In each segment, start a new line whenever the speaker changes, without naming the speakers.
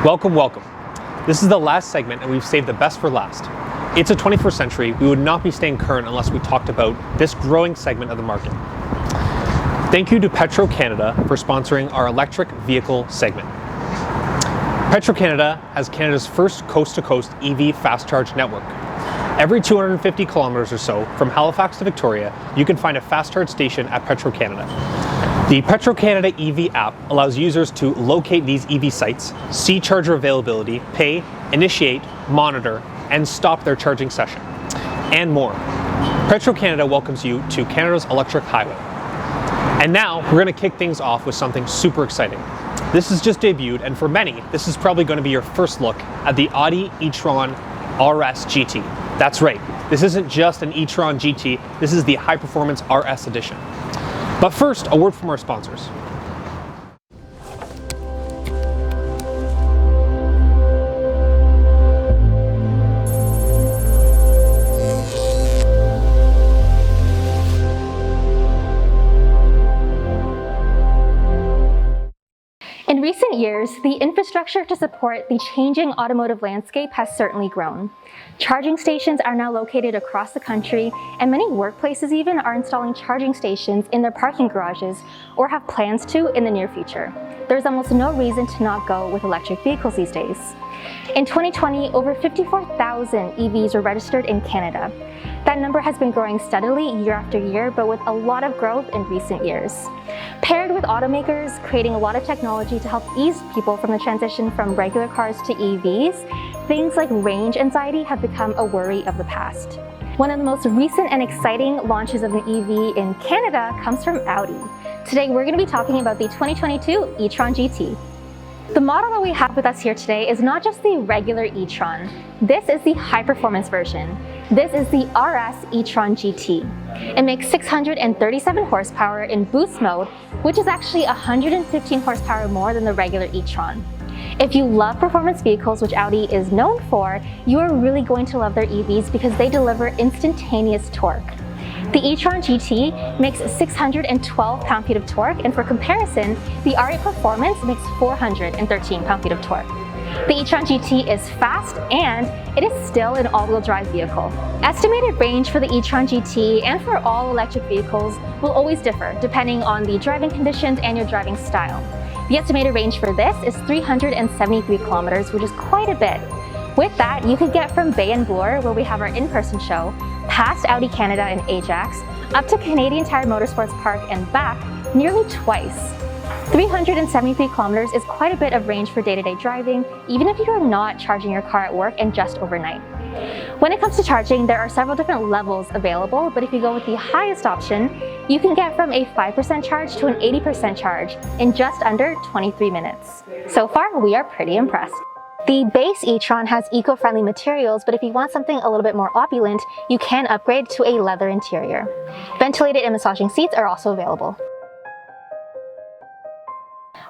Welcome, welcome. This is the last segment and we've saved the best for last. It's a 21st century. We would not be staying current unless we talked about this growing segment of the market. Thank you to Petro-Canada for sponsoring our electric vehicle segment. Petro-Canada has Canada's first coast-to-coast EV fast charge network. Every 250 kilometers or so from Halifax to Victoria, you can find a fast charge station at Petro-Canada. The Petro-Canada EV app allows users to locate these EV sites, see charger availability, pay, initiate, monitor, and stop their charging session, and more. Petro-Canada welcomes you to Canada's electric highway. And now we're going to kick things off with something super exciting. This has just debuted, and for many, this is probably going to be your first look at the Audi e-tron RS GT. That's right, this isn't just an e-tron GT, this is the high-performance RS edition. But first, a word from our sponsors.
In recent years, the infrastructure to support the changing automotive landscape has certainly grown. Charging stations are now located across the country, and many workplaces even are installing charging stations in their parking garages or have plans to in the near future. There's almost no reason to not go with electric vehicles these days. In 2020, over 54,000 EVs were registered in Canada. That number has been growing steadily year after year, but with a lot of growth in recent years. Paired with automakers creating a lot of technology to help ease people from the transition from regular cars to EVs, things like range anxiety have become a worry of the past. One of the most recent and exciting launches of an EV in Canada comes from Audi. Today we're going to be talking about the 2022 e-tron GT. The model that we have with us here today is not just the regular e-tron. This is the high-performance version. This is the RS e-tron GT. It makes 637 horsepower in boost mode, which is actually 115 horsepower more than the regular e-tron. If you love performance vehicles, which Audi is known for, you are really going to love their EVs because they deliver instantaneous torque. The e-tron GT makes 612 pound-feet of torque, and for comparison, the R8 Performance makes 413 pound-feet of torque. The e-tron GT is fast, and it is still an all-wheel drive vehicle. Estimated range for the e-tron GT and for all electric vehicles will always differ depending on the driving conditions and your driving style. The estimated range for this is 373 kilometers, which is quite a bit. With that, you could get from Bay and Bloor, where we have our in-person show, past Audi Canada and Ajax, up to Canadian Tire Motorsports Park and back nearly twice. 373 kilometers is quite a bit of range for day-to-day driving, even if you are not charging your car at work and just overnight. When it comes to charging, there are several different levels available, but if you go with the highest option, you can get from a 5% charge to an 80% charge in just under 23 minutes. So far, we are pretty impressed. The base e-tron has eco-friendly materials, but if you want something a little bit more opulent, you can upgrade to a leather interior. Ventilated and massaging seats are also available.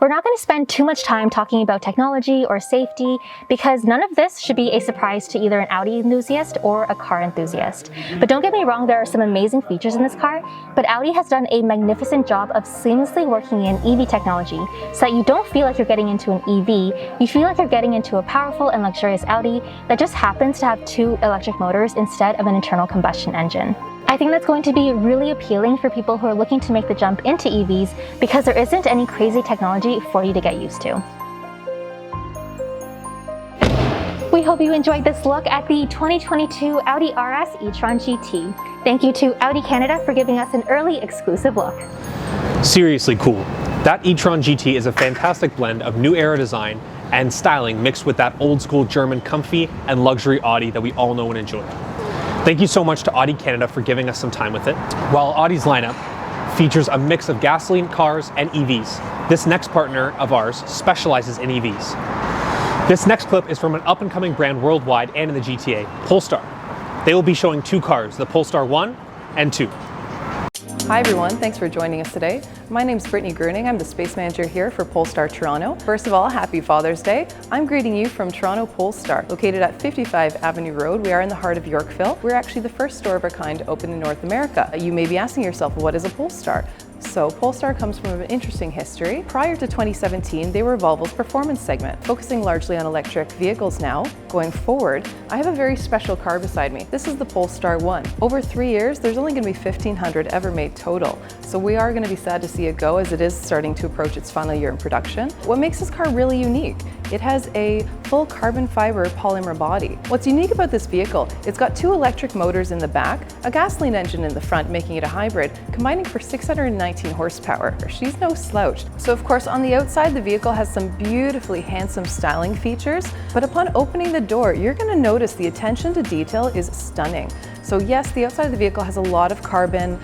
We're not going to spend too much time talking about technology or safety because none of this should be a surprise to either an Audi enthusiast or a car enthusiast. But don't get me wrong, there are some amazing features in this car, but Audi has done a magnificent job of seamlessly working in EV technology so that you don't feel like you're getting into an EV, you feel like you're getting into a powerful and luxurious Audi that just happens to have two electric motors instead of an internal combustion engine. I think that's going to be really appealing for people who are looking to make the jump into EVs because there isn't any crazy technology for you to get used to. We hope you enjoyed this look at the 2022 Audi RS e-tron GT. Thank you to Audi Canada for giving us an early exclusive look.
Seriously cool. That e-tron GT is a fantastic blend of new era design and styling mixed with that old school German comfy and luxury Audi that we all know and enjoy. Thank you so much to Audi Canada for giving us some time with it. While Audi's lineup features a mix of gasoline cars and EVs, this next partner of ours specializes in EVs. This next clip is from an up-and-coming brand worldwide and in the GTA, Polestar. They will be showing two cars, the Polestar 1 and 2.
Hi everyone, thanks for joining us today. My name's Brittany Gruning, I'm the space manager here for Polestar Toronto. First of all, happy Father's Day. I'm greeting you from Toronto Polestar, located at 55 Avenue Road. We are in the heart of Yorkville. We're actually the first store of our kind to open in North America. You may be asking yourself, what is a Polestar? So Polestar comes from an interesting history. Prior to 2017, they were Volvo's performance segment, focusing largely on electric vehicles now. Going forward, I have a very special car beside me. This is the Polestar 1. Over 3 years, there's only going to be 1,500 ever made total. So we are going to be sad to see it go, as it is starting to approach its final year in production. What makes this car really unique? It has a full carbon fiber polymer body. What's unique about this vehicle, it's got 2 electric motors in the back, a gasoline engine in the front, making it a hybrid, combining for 619 horsepower. She's no slouch. So of course, on the outside, the vehicle has some beautifully handsome styling features, but upon opening the door, you're going to notice the attention to detail is stunning. So yes, the outside of the vehicle has a lot of carbon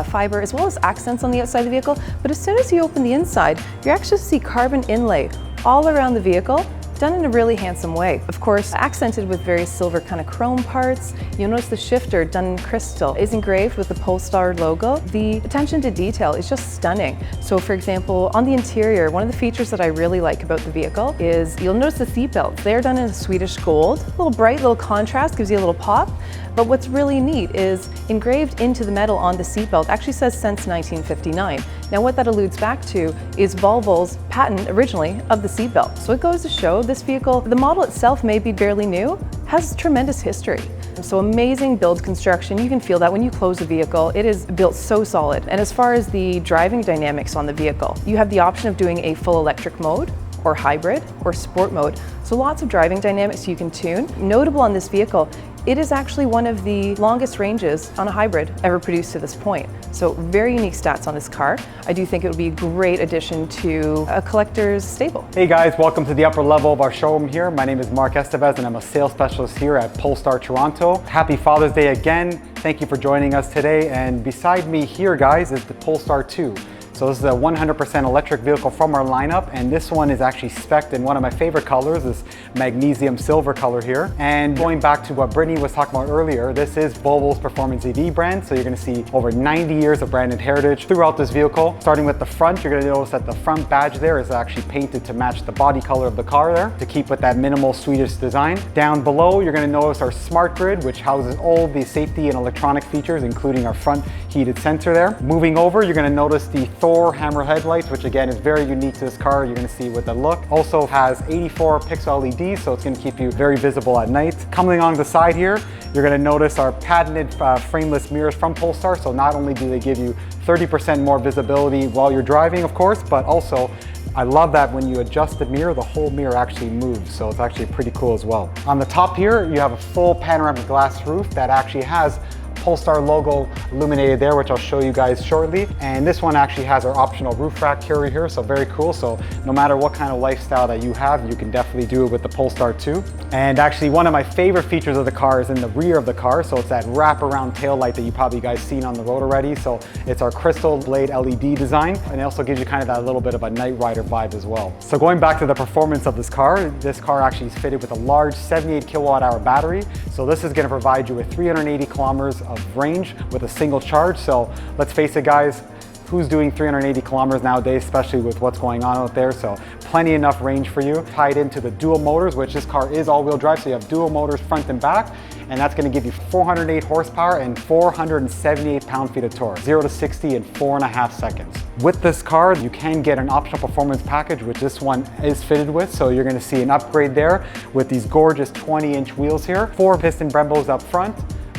fiber as well as accents on the outside of the vehicle, but as soon as you open the inside, you actually see carbon inlay all around the vehicle, done in a really handsome way. Of course, accented with various silver kind of chrome parts. You'll notice the shifter, done in crystal, is engraved with the Polestar logo. The attention to detail is just stunning. So for example, on the interior, one of the features that I really like about the vehicle is you'll notice the seat belts. They're done in Swedish gold. A little bright, little contrast, gives you a little pop. But what's really neat is engraved into the metal on the seatbelt actually says since 1959. Now what that alludes back to is Volvo's patent originally of the seatbelt. So it goes to show this vehicle, the model itself may be barely new, has tremendous history. So amazing build construction. You can feel that when you close the vehicle. It is built so solid. And as far as the driving dynamics on the vehicle, you have the option of doing a full electric mode, or hybrid, or sport mode. So lots of driving dynamics you can tune. Notable on this vehicle, it is actually one of the longest ranges on a hybrid ever produced to this point. So very unique stats on this car. I do think it would be a great addition to a collector's stable.
Hey guys, welcome to the upper level of our showroom here. My name is Mark Estevez and I'm a sales specialist here at Polestar Toronto. Happy Father's Day again. Thank you for joining us today. And beside me here, guys, is the Polestar 2. So this is a 100% electric vehicle from our lineup, and this one is actually spec'd in one of my favorite colors, this magnesium silver color here. And going back to what Brittany was talking about earlier, this is Volvo's Performance EV brand, so you're going to see over 90 years of branded heritage throughout this vehicle. Starting with the front, you're going to notice that the front badge there is actually painted to match the body color of the car there, to keep with that minimal Swedish design. Down below, you're going to notice our smart grid, which houses all the safety and electronic features, including our front heated sensor there. Moving over, you're going to notice the hammer headlights, which again is very unique to this car. You're going to see with the look. Also has 84 pixel LEDs, so it's going to keep you very visible at night. Coming along the side here, you're going to notice our patented frameless mirrors from Polestar. So not only do they give you 30% more visibility while you're driving, of course, but also I love that when you adjust the mirror, the whole mirror actually moves. So it's actually pretty cool as well. On the top here, you have a full panoramic glass roof that actually has Polestar logo illuminated there, which I'll show you guys shortly. And this one actually has our optional roof rack carrier here, so very cool. So no matter what kind of lifestyle that you have, you can definitely do it with the Polestar 2. And actually one of my favorite features of the car is in the rear of the car. So it's that wraparound tail light that you probably guys seen on the road already. So it's our crystal blade LED design, and it also gives you kind of that little bit of a night rider vibe as well. So going back to the performance of this car actually is fitted with a large 78 kilowatt hour battery. So this is going to provide you with 380 kilometers of range with a single charge. So let's face it, guys, who's doing 380 kilometers nowadays, especially with what's going on out there? So plenty enough range for you. Tied into the dual motors, which this car is all-wheel drive, so you have dual motors front and back, and that's going to give you 408 horsepower and 478 pound-feet of torque, 0 to 60 in 4.5 seconds. With this car, you can get an optional performance package, which this one is fitted with. So you're going to see an upgrade there with these gorgeous 20-inch wheels here, 4 piston Brembos up front,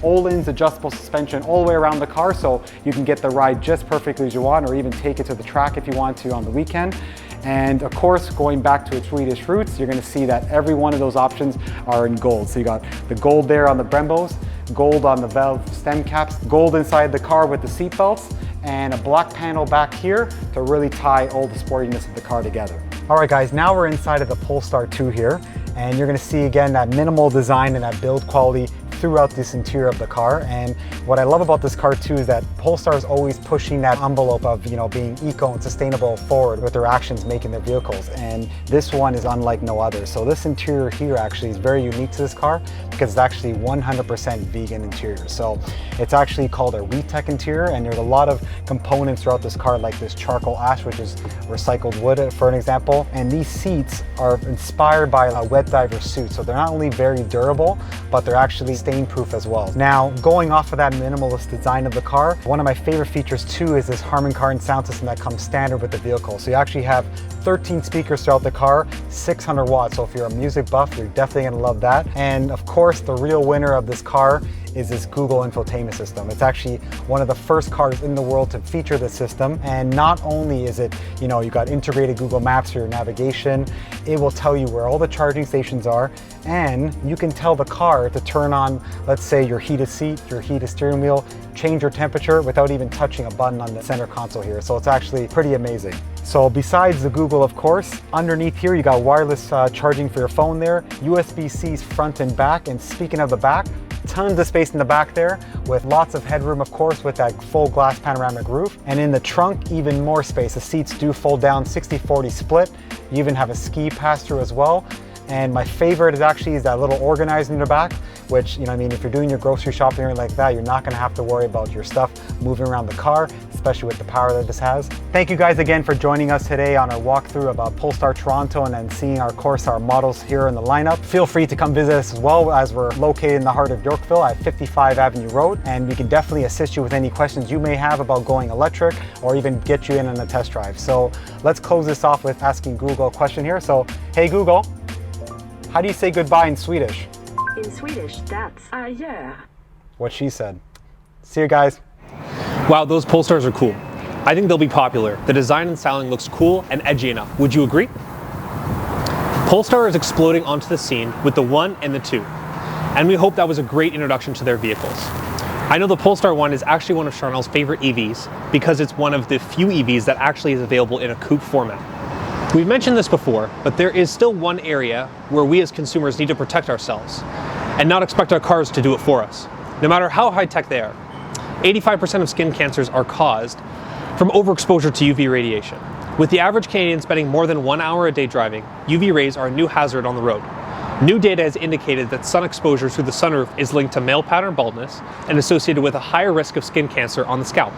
Öhlins adjustable suspension all the way around the car, so you can get the ride just perfectly as you want, or even take it to the track if you want to on the weekend. And of course, going back to its Swedish roots, you're going to see that every one of those options are in gold. So you got the gold there on the Brembos, gold on the valve stem caps, gold inside the car with the seat belts, and a black panel back here to really tie all the sportiness of the car together. All right, guys, now we're inside of the Polestar 2 here, and you're going to see again that minimal design and that build quality throughout this interior of the car. And what I love about this car too is that Polestar is always pushing that envelope of, you know, being eco and sustainable forward with their actions making their vehicles, and this one is unlike no other. So this interior here actually is very unique to this car because it's actually 100% vegan interior. So it's actually called a WeTech interior, and there's a lot of components throughout this car, like this charcoal ash, which is recycled wood for an example. And these seats are inspired by a wet diver suit. So they're not only very durable, but they're actually sustainable stain proof as well. Now, going off of that minimalist design of the car, one of my favorite features too is this Harman Kardon sound system that comes standard with the vehicle. So you actually have 13 speakers throughout the car, 600 watts. So if you're a music buff, you're definitely gonna love that. And of course, the real winner of this car is this Google infotainment system. It's actually one of the first cars in the world to feature this system. And not only is it, you got integrated Google Maps for your navigation, it will tell you where all the charging stations are, and you can tell the car to turn on, let's say, your heated seat, your heated steering wheel, change your temperature without even touching a button on the center console here. So it's actually pretty amazing. So besides the Google, of course, underneath here you got wireless charging for your phone there, USB-C's front and back, and speaking of the back, tons of space in the back there with lots of headroom, of course, with that full glass panoramic roof. And in the trunk, even more space. The seats do fold down 60-40 split. You even have a ski pass-through as well. And my favorite is that little organizer in the back, which, if you're doing your grocery shopping or like that, you're not gonna have to worry about your stuff moving around the car, especially with the power that this has. Thank you guys again for joining us today on our walkthrough about Polestar Toronto and then seeing our models here in the lineup. Feel free to come visit us as well, as we're located in the heart of Yorkville at 55 Avenue Road, and we can definitely assist you with any questions you may have about going electric or even get you in on a test drive. So let's close this off with asking Google a question here. So, hey Google, how do you say goodbye in Swedish?
In Swedish, that's adjö.
What she said. See you guys.
Wow, those Polestars are cool. I think they'll be popular. The design and styling looks cool and edgy enough. Would you agree? Polestar is exploding onto the scene with the 1 and the 2, and we hope that was a great introduction to their vehicles. I know the Polestar 1 is actually one of Charnel's favorite EVs because it's one of the few EVs that actually is available in a coupe format. We've mentioned this before, but there is still one area where we as consumers need to protect ourselves and not expect our cars to do it for us, no matter how high-tech they are. 85% of skin cancers are caused from overexposure to UV radiation. With the average Canadian spending more than 1 hour a day driving, UV rays are a new hazard on the road. New data has indicated that sun exposure through the sunroof is linked to male pattern baldness and associated with a higher risk of skin cancer on the scalp.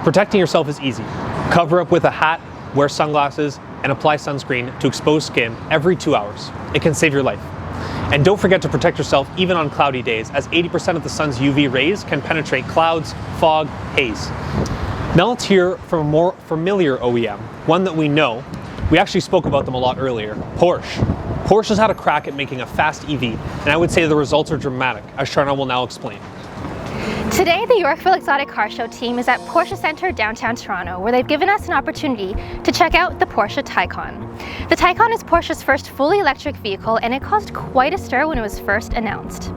Protecting yourself is easy. Cover up with a hat, wear sunglasses, and apply sunscreen to exposed skin every 2 hours. It can save your life. And don't forget to protect yourself even on cloudy days, as 80% of the sun's UV rays can penetrate clouds, fog, haze. Now let's hear from a more familiar OEM, one that we know. We actually spoke about them a lot earlier, Porsche. Porsche has had a crack at making a fast EV, and I would say the results are dramatic, as Charnel will now explain.
Today, the Yorkville Exotic Car Show team is at Porsche Centre downtown Toronto, where they've given us an opportunity to check out the Porsche Taycan. The Taycan is Porsche's first fully electric vehicle, and it caused quite a stir when it was first announced.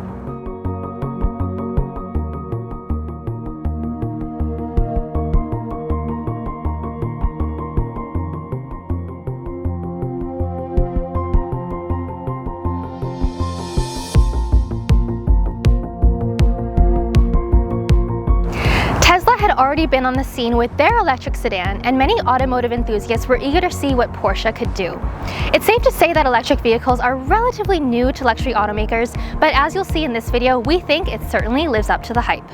Had already been on the scene with their electric sedan, and many automotive enthusiasts were eager to see what Porsche could do. It's safe to say that electric vehicles are relatively new to luxury automakers, but as you'll see in this video, we think it certainly lives up to the hype.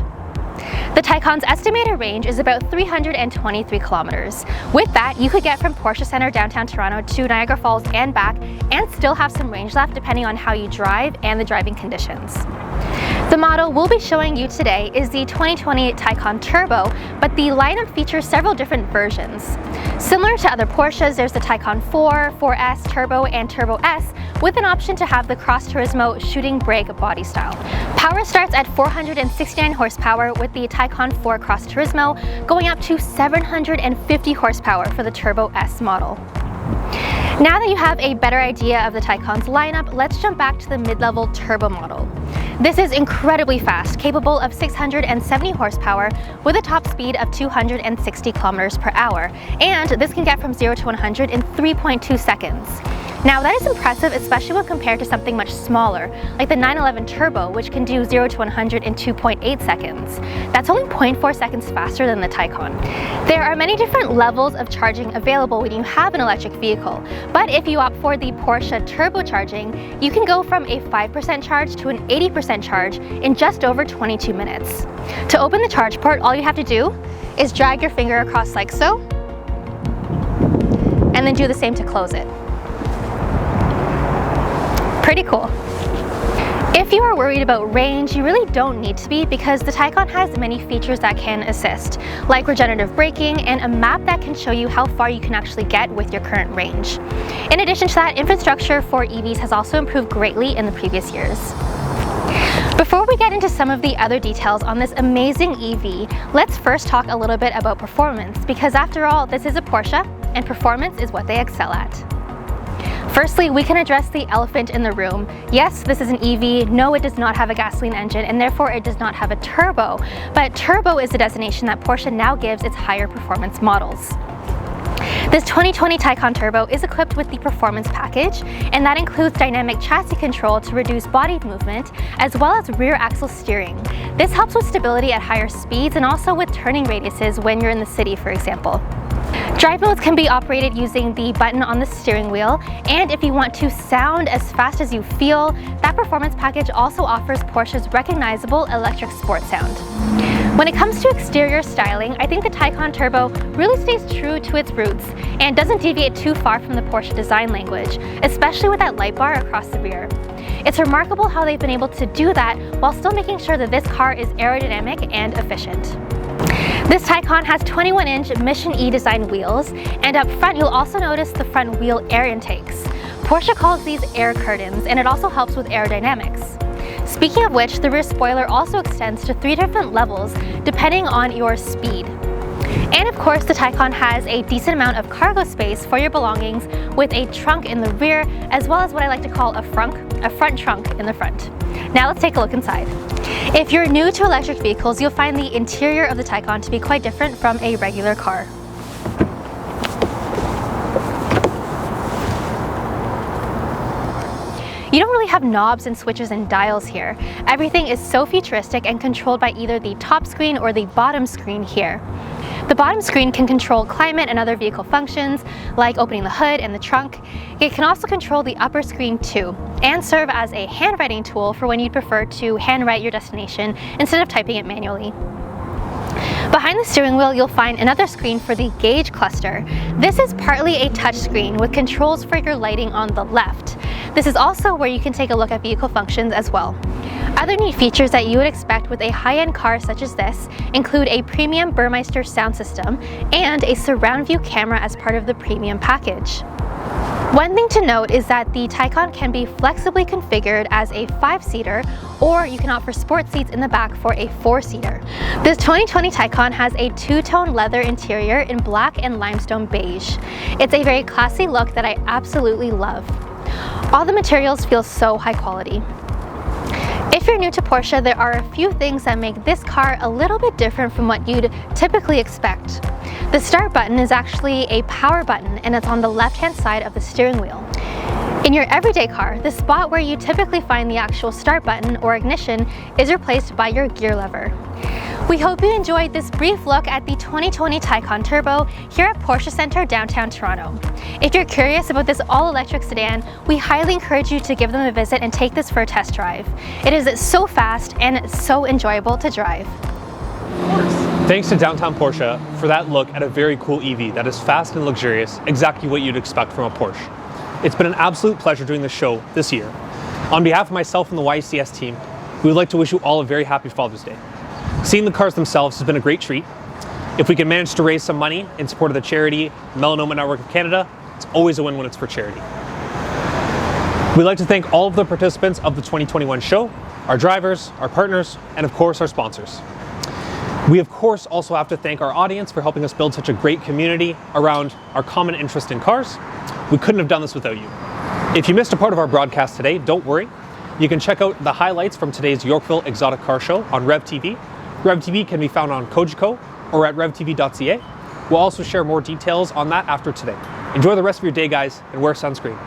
The Taycan's estimated range is about 323 kilometers. With that, you could get from Porsche Centre downtown Toronto to Niagara Falls and back, and still have some range left depending on how you drive and the driving conditions. The model we'll be showing you today is the 2020 Taycan Turbo, but the lineup features several different versions. Similar to other Porsches, there's the Taycan 4, 4S Turbo, and Turbo S, with an option to have the Cross Turismo shooting brake body style. Power starts at 469 horsepower with the Taycan 4 Cross Turismo, going up to 750 horsepower for the Turbo S model. Now that you have a better idea of the Taycan's lineup, let's jump back to the mid-level turbo model. This is incredibly fast, capable of 670 horsepower with a top speed of 260 kilometers per hour, and this can get from 0 to 100 in 3.2 seconds. Now that is impressive, especially when compared to something much smaller, like the 911 Turbo, which can do 0 to 100 in 2.8 seconds. That's only 0.4 seconds faster than the Taycan. There are many different levels of charging available when you have an electric vehicle, but if you opt for the Porsche turbocharging, you can go from a 5% charge to an 80% charge in just over 22 minutes. To open the charge port, all you have to do is drag your finger across like so, and then do the same to close it. Pretty cool. If you are worried about range, you really don't need to be, because the Taycan has many features that can assist, like regenerative braking and a map that can show you how far you can actually get with your current range. In addition to that, infrastructure for EVs has also improved greatly in the previous years. Before we get into some of the other details on this amazing EV, let's first talk a little bit about performance, because after all, this is a Porsche, and performance is what they excel at. Firstly, we can address the elephant in the room. Yes, this is an EV. No, it does not have a gasoline engine, and therefore it does not have a turbo. But turbo is the designation that Porsche now gives its higher performance models. This 2020 Taycan Turbo is equipped with the Performance package, and that includes dynamic chassis control to reduce body movement, as well as rear axle steering. This helps with stability at higher speeds and also with turning radiuses when you're in the city, for example. Drive modes can be operated using the button on the steering wheel, and if you want to sound as fast as you feel, that Performance package also offers Porsche's recognizable electric sport sound. When it comes to exterior styling, I think the Taycan Turbo really stays true to its roots and doesn't deviate too far from the Porsche design language, especially with that light bar across the rear. It's remarkable how they've been able to do that while still making sure that this car is aerodynamic and efficient. This Taycan has 21-inch Mission E design wheels, and up front you'll also notice the front wheel air intakes. Porsche calls these air curtains, and it also helps with aerodynamics. Speaking of which, the rear spoiler also extends to 3 different levels depending on your speed. And of course, the Taycan has a decent amount of cargo space for your belongings with a trunk in the rear, as well as what I like to call a front trunk in the front. Now let's take a look inside. If you're new to electric vehicles, you'll find the interior of the Taycan to be quite different from a regular car. You don't really have knobs and switches and dials here. Everything is so futuristic and controlled by either the top screen or the bottom screen here. The bottom screen can control climate and other vehicle functions, like opening the hood and the trunk. It can also control the upper screen too, and serve as a handwriting tool for when you'd prefer to handwrite your destination instead of typing it manually. Behind the steering wheel, you'll find another screen for the gauge cluster. This is partly a touch screen with controls for your lighting on the left. This is also where you can take a look at vehicle functions as well. Other neat features that you would expect with a high-end car such as this include a premium Burmeister sound system and a surround view camera as part of the premium package. One thing to note is that the Taycan can be flexibly configured as a 5-seater, or you can opt for sport seats in the back for a 4-seater. This 2020 Taycan has a 2-tone leather interior in black and limestone beige. It's a very classy look that I absolutely love. All the materials feel so high quality. If you're new to Porsche, there are a few things that make this car a little bit different from what you'd typically expect. The start button is actually a power button, and it's on the left-hand side of the steering wheel. In your everyday car, the spot where you typically find the actual start button or ignition is replaced by your gear lever. We hope you enjoyed this brief look at the 2020 Taycan Turbo here at Porsche Centre downtown Toronto. If you're curious about this all-electric sedan, we highly encourage you to give them a visit and take this for a test drive. It is so fast and so enjoyable to drive.
Thanks to Downtown Porsche for that look at a very cool EV that is fast and luxurious, exactly what you'd expect from a Porsche. It's been an absolute pleasure doing this show this year. On behalf of myself and the YCS team, we would like to wish you all a very happy Father's Day. Seeing the cars themselves has been a great treat. If we can manage to raise some money in support of the charity Melanoma Network of Canada, it's always a win when it's for charity. We'd like to thank all of the participants of the 2021 show, our drivers, our partners, and of course our sponsors. We of course also have to thank our audience for helping us build such a great community around our common interest in cars. We couldn't have done this without you. If you missed a part of our broadcast today, don't worry. You can check out the highlights from today's Yorkville Exotic Car Show on Rev TV. Rev TV can be found on Kojiko or at revtv.ca. We'll also share more details on that after today. Enjoy the rest of your day, guys, and wear sunscreen.